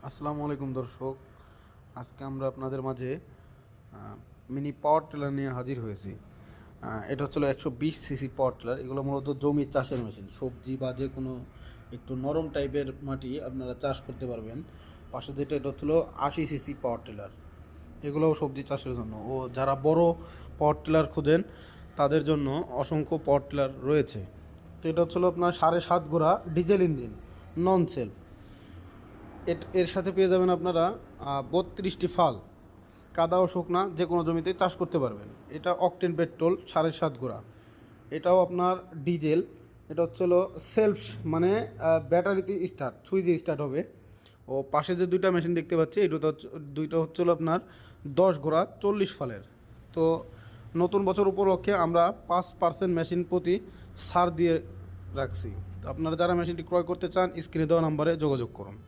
আসসালামু আলাইকুম দর্শক। আজকে আমরা আপনাদের মাঝে মিনি পাওয়ার টিলার নিয়ে হাজির হয়েছি। এটা হচ্ছিল 120 সিসি পাওয়ার টিলার। এগুলো মূলত জমি চাষের মেশিন, সবজি বা যে কোনো একটু নরম টাইপের মাটি আপনারা চাষ করতে পারবেন। পাশে যেটা এটা হচ্ছিল 80 সিসি পাওয়ার টিলার, এগুলোও সবজি চাষের জন্য। ও যারা বড় পাওয়ার টিলার খোঁজেন তাদের জন্য অসংখ্য পাওয়ার টিলার রয়েছে। তো এটা হচ্ছিল আপনার 7.5 ঘোড়া ডিজেল ইঞ্জিন, নন সেলফ। এর সাথে পেয়ে যাবেন আপনারা 32টি ফাল, কাদা ও শুকনা যে কোনো জমিতে চাষ করতে পারবেন। এটা অকটেন পেট্রোল 7.5 ঘোড়া। এটাও আপনার ডিজেল। এটা হলো সেলফ, মানে ব্যাটারিতে স্টার্ট, সুইচে স্টার্ট হবে। ও পাশে যে দুইটা মেশিন দেখতে পাচ্ছি, দুইটা হচ্ছিল আপনার 10 ঘোড়া 40 ফালের। তো নতুন বছর উপলক্ষে আমরা 5% মেশিন প্রতি ছাড় দিয়ে রাখছি। তো আপনারা যারা মেশিনটি ক্রয় করতে চান, স্ক্রিনে দেওয়া নাম্বারে যোগাযোগ করুন।